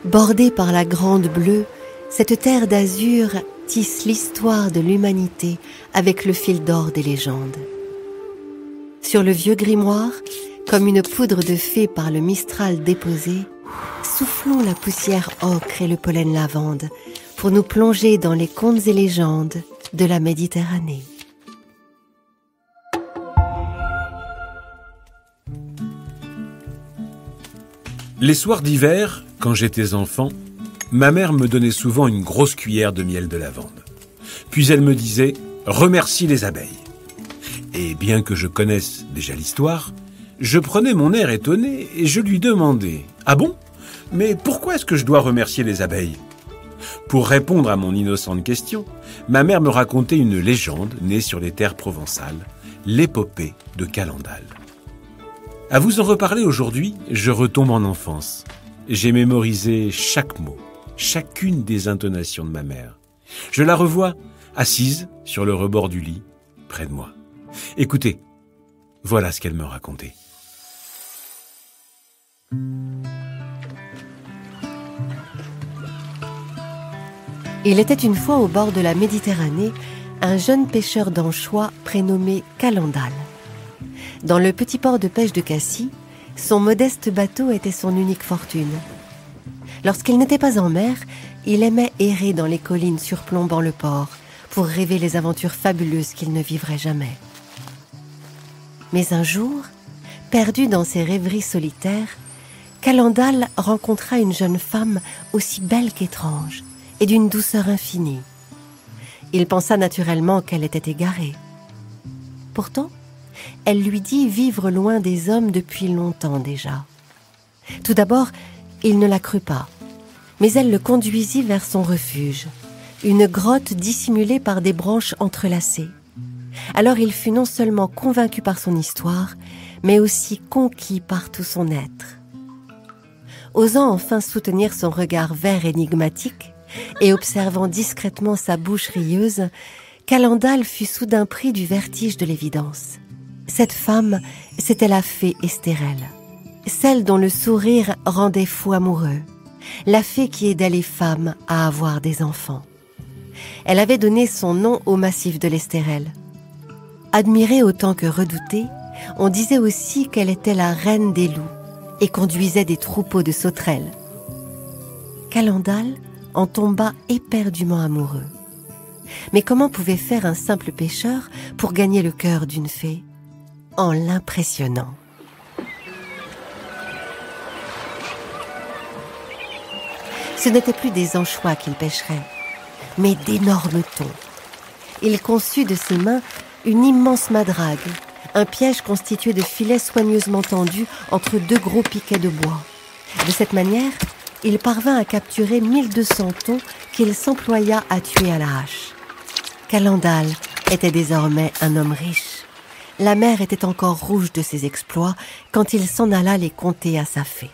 Bordée par la Grande Bleue, cette terre d'azur tisse l'histoire de l'humanité avec le fil d'or des légendes. Sur le vieux grimoire, comme une poudre de fée par le Mistral déposé, soufflons la poussière ocre et le pollen lavande pour nous plonger dans les contes et légendes de la Méditerranée. Les soirs d'hiver, quand j'étais enfant, ma mère me donnait souvent une grosse cuillère de miel de lavande. Puis elle me disait « Remercie les abeilles ». Et bien que je connaisse déjà l'histoire, je prenais mon air étonné et je lui demandais « Ah bon ? Mais pourquoi est-ce que je dois remercier les abeilles ?» Pour répondre à mon innocente question, ma mère me racontait une légende née sur les terres provençales, l'épopée de Calendal. À vous en reparler aujourd'hui, je retombe en enfance. J'ai mémorisé chaque mot, chacune des intonations de ma mère. Je la revois assise sur le rebord du lit, près de moi. Écoutez, voilà ce qu'elle me racontait. Il était une fois au bord de la Méditerranée un jeune pêcheur d'anchois prénommé Calendal. Dans le petit port de pêche de Cassis, son modeste bateau était son unique fortune. Lorsqu'il n'était pas en mer, il aimait errer dans les collines surplombant le port pour rêver les aventures fabuleuses qu'il ne vivrait jamais. Mais un jour, perdu dans ses rêveries solitaires, Calendal rencontra une jeune femme aussi belle qu'étrange et d'une douceur infinie. Il pensa naturellement qu'elle était égarée. Pourtant, elle lui dit vivre loin des hommes depuis longtemps déjà. Tout d'abord, il ne la crut pas, mais elle le conduisit vers son refuge, une grotte dissimulée par des branches entrelacées. Alors il fut non seulement convaincu par son histoire, mais aussi conquis par tout son être. Osant enfin soutenir son regard vert énigmatique et observant discrètement sa bouche rieuse, Calendal fut soudain pris du vertige de l'évidence. Cette femme, c'était la fée Estérelle, celle dont le sourire rendait fou amoureux, la fée qui aidait les femmes à avoir des enfants. Elle avait donné son nom au massif de l'Estérelle. Admirée autant que redoutée, on disait aussi qu'elle était la reine des loups et conduisait des troupeaux de sauterelles. Calendal en tomba éperdument amoureux. Mais comment pouvait faire un simple pêcheur pour gagner le cœur d'une fée ? En l'impressionnant. Ce n'étaient plus des anchois qu'il pêcherait, mais d'énormes thons. Il conçut de ses mains une immense madrague, un piège constitué de filets soigneusement tendus entre deux gros piquets de bois. De cette manière, il parvint à capturer 1200 thons qu'il s'employa à tuer à la hache. Calendal était désormais un homme riche. La mer était encore rouge de ses exploits quand il s'en alla les conter à sa fée.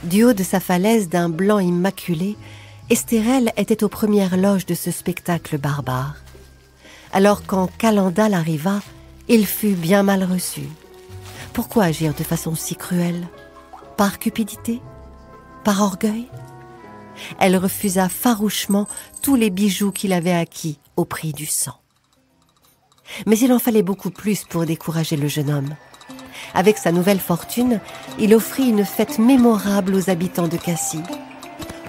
Du haut de sa falaise d'un blanc immaculé, Estérelle était aux premières loges de ce spectacle barbare. Alors quand Calendal arriva, il fut bien mal reçu. Pourquoi agir de façon si cruelle ? Par cupidité ? Par orgueil ? Elle refusa farouchement tous les bijoux qu'il avait acquis au prix du sang. Mais il en fallait beaucoup plus pour décourager le jeune homme. Avec sa nouvelle fortune, il offrit une fête mémorable aux habitants de Cassis.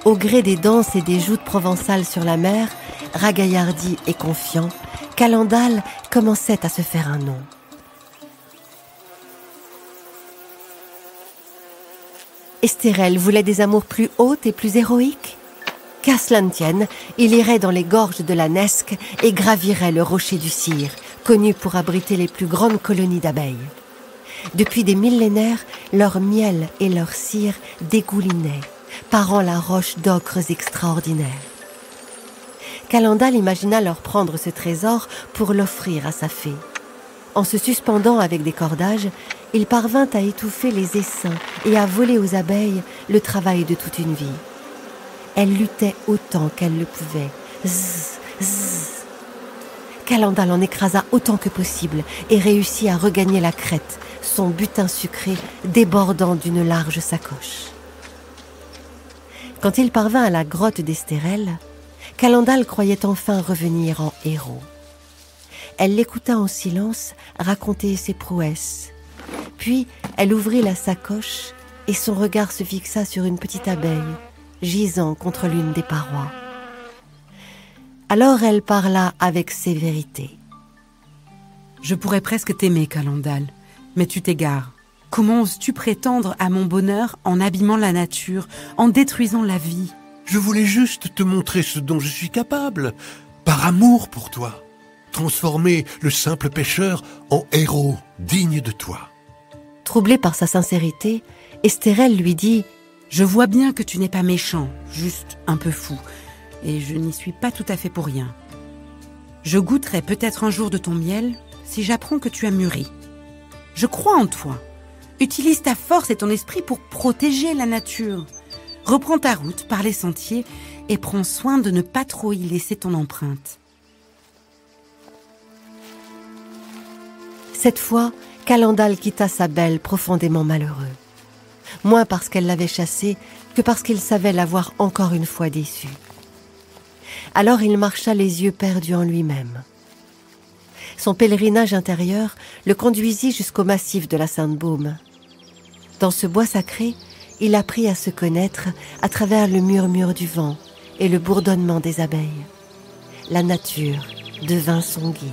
Au gré des danses et des joutes provençales sur la mer, ragaillardi et confiant, Calendal commençait à se faire un nom. Estérelle voulait des amours plus hautes et plus héroïques. Qu'à cela ne tienne, il irait dans les gorges de la Nesque et gravirait le rocher du Cire, connu pour abriter les plus grandes colonies d'abeilles. Depuis des millénaires, leur miel et leur cire dégoulinaient, parant la roche d'ocres extraordinaires. Calendal imagina leur prendre ce trésor pour l'offrir à sa fée. En se suspendant avec des cordages, il parvint à étouffer les essaims et à voler aux abeilles le travail de toute une vie. Elle luttait autant qu'elle le pouvait. Zzz, zzz. Calendal en écrasa autant que possible et réussit à regagner la crête, son butin sucré débordant d'une large sacoche. Quand il parvint à la grotte d'Estérel, Calendal croyait enfin revenir en héros. Elle l'écouta en silence raconter ses prouesses. Puis elle ouvrit la sacoche et son regard se fixa sur une petite abeille gisant contre l'une des parois. Alors elle parla avec sévérité. « Je pourrais presque t'aimer, Calendal, mais tu t'égares. Comment oses-tu prétendre à mon bonheur en abîmant la nature, en détruisant la vie ? Je voulais juste te montrer ce dont je suis capable, par amour pour toi. Transformer le simple pêcheur en héros digne de toi. » Troublée par sa sincérité, Estérel lui dit « Je vois bien que tu n'es pas méchant, juste un peu fou, et je n'y suis pas tout à fait pour rien. Je goûterai peut-être un jour de ton miel si j'apprends que tu as mûri. Je crois en toi. Utilise ta force et ton esprit pour protéger la nature. Reprends ta route par les sentiers et prends soin de ne pas trop y laisser ton empreinte. » Cette fois, Calendal quitta sa belle profondément malheureux. Moins parce qu'elle l'avait chassé que parce qu'il savait l'avoir encore une fois déçu. Alors il marcha les yeux perdus en lui-même. Son pèlerinage intérieur le conduisit jusqu'au massif de la Sainte-Baume. Dans ce bois sacré, il apprit à se connaître à travers le murmure du vent et le bourdonnement des abeilles. La nature devint son guide.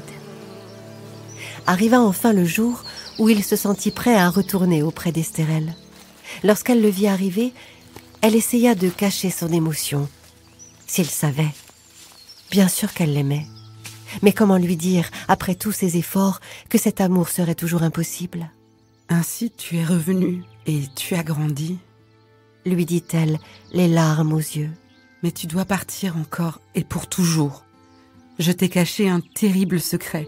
Arriva enfin le jour où il se sentit prêt à retourner auprès d'Estérel. Lorsqu'elle le vit arriver, elle essaya de cacher son émotion. S'il savait, bien sûr qu'elle l'aimait. Mais comment lui dire, après tous ses efforts, que cet amour serait toujours impossible ? « Ainsi tu es revenu et tu as grandi, » lui dit-elle, les larmes aux yeux. « Mais tu dois partir encore et pour toujours. Je t'ai caché un terrible secret.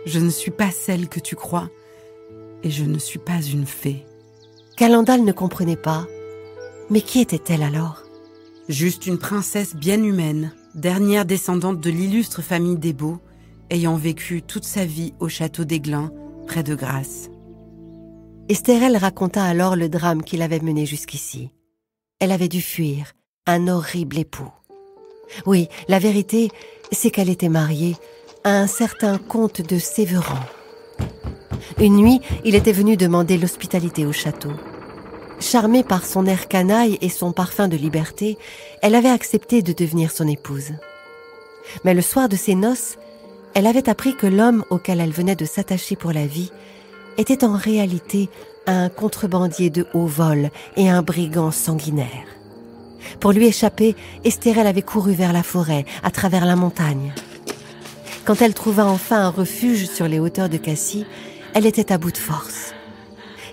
Je ne suis pas celle que tu crois et je ne suis pas une fée. » Calendal ne comprenait pas. Mais qui était-elle alors ? Juste une princesse bien humaine, dernière descendante de l'illustre famille des Baux, ayant vécu toute sa vie au château d'Aiglun, près de Grasse. Estérel raconta alors le drame qui l'avait menée jusqu'ici. Elle avait dû fuir un horrible époux. Oui, la vérité, c'est qu'elle était mariée à un certain comte de Sévéran. Une nuit, il était venu demander l'hospitalité au château. Charmée par son air canaille et son parfum de liberté, elle avait accepté de devenir son épouse. Mais le soir de ses noces, elle avait appris que l'homme auquel elle venait de s'attacher pour la vie était en réalité un contrebandier de haut vol et un brigand sanguinaire. Pour lui échapper, Estérel avait couru vers la forêt, à travers la montagne. Quand elle trouva enfin un refuge sur les hauteurs de Cassis, elle était à bout de force.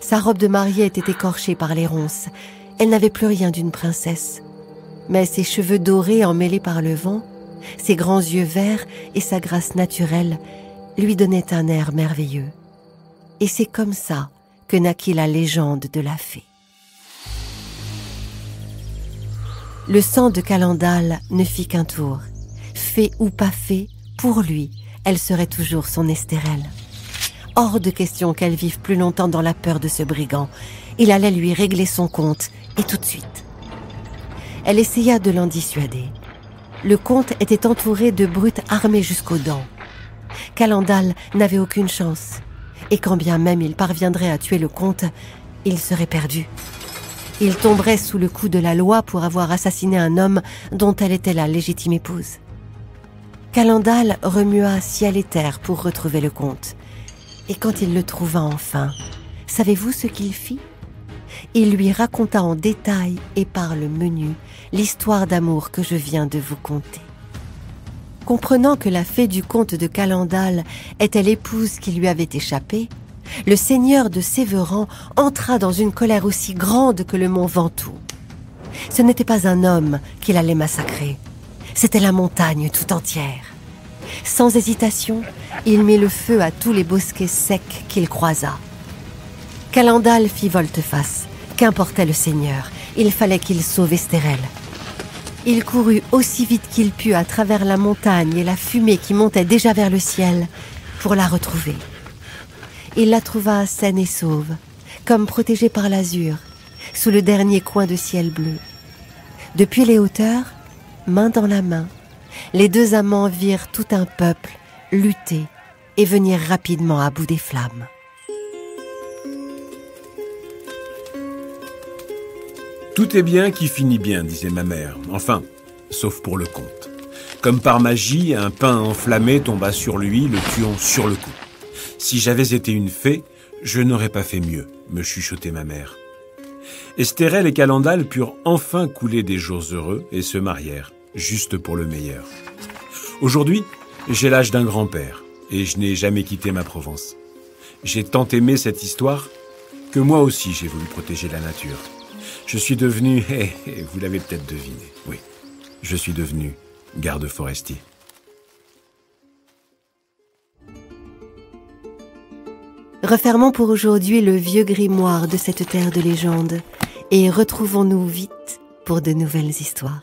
Sa robe de mariée était écorchée par les ronces. Elle n'avait plus rien d'une princesse. Mais ses cheveux dorés emmêlés par le vent, ses grands yeux verts et sa grâce naturelle lui donnaient un air merveilleux. Et c'est comme ça que naquit la légende de la fée. Le sang de Calendal ne fit qu'un tour. Fée ou pas fée, pour lui, elle serait toujours son Estérel. Hors de question qu'elle vive plus longtemps dans la peur de ce brigand. Il allait lui régler son compte, et tout de suite. Elle essaya de l'en dissuader. Le comte était entouré de brutes armées jusqu'aux dents. Calendal n'avait aucune chance. Et quand bien même il parviendrait à tuer le comte, il serait perdu. Il tomberait sous le coup de la loi pour avoir assassiné un homme dont elle était la légitime épouse. Calendal remua ciel et terre pour retrouver le comte. Et quand il le trouva enfin, savez-vous ce qu'il fit ? Il lui raconta en détail et par le menu l'histoire d'amour que je viens de vous conter. Comprenant que la fée du comte de Calendal était l'épouse qui lui avait échappé, le seigneur de Sévéran entra dans une colère aussi grande que le mont Ventoux. Ce n'était pas un homme qu'il allait massacrer, c'était la montagne tout entière. Sans hésitation, il mit le feu à tous les bosquets secs qu'il croisa. Calendal fit volte-face. Qu'importait le seigneur, il fallait qu'il sauve Estérel. Il courut aussi vite qu'il put à travers la montagne et la fumée qui montait déjà vers le ciel pour la retrouver. Il la trouva saine et sauve, comme protégée par l'azur, sous le dernier coin de ciel bleu. Depuis les hauteurs, main dans la main, les deux amants virent tout un peuple lutter et venir rapidement à bout des flammes. Tout est bien qui finit bien, disait ma mère. Enfin, sauf pour le comte. Comme par magie, un pain enflammé tomba sur lui, le tuant sur le coup. Si j'avais été une fée, je n'aurais pas fait mieux, me chuchotait ma mère. Estérelle et Calendal purent enfin couler des jours heureux et se marièrent, juste pour le meilleur. Aujourd'hui, j'ai l'âge d'un grand-père et je n'ai jamais quitté ma Provence. J'ai tant aimé cette histoire que moi aussi j'ai voulu protéger la nature. Je suis devenu, vous l'avez peut-être deviné, oui, je suis devenu garde forestier. Refermons pour aujourd'hui le vieux grimoire de cette terre de légende et retrouvons-nous vite pour de nouvelles histoires.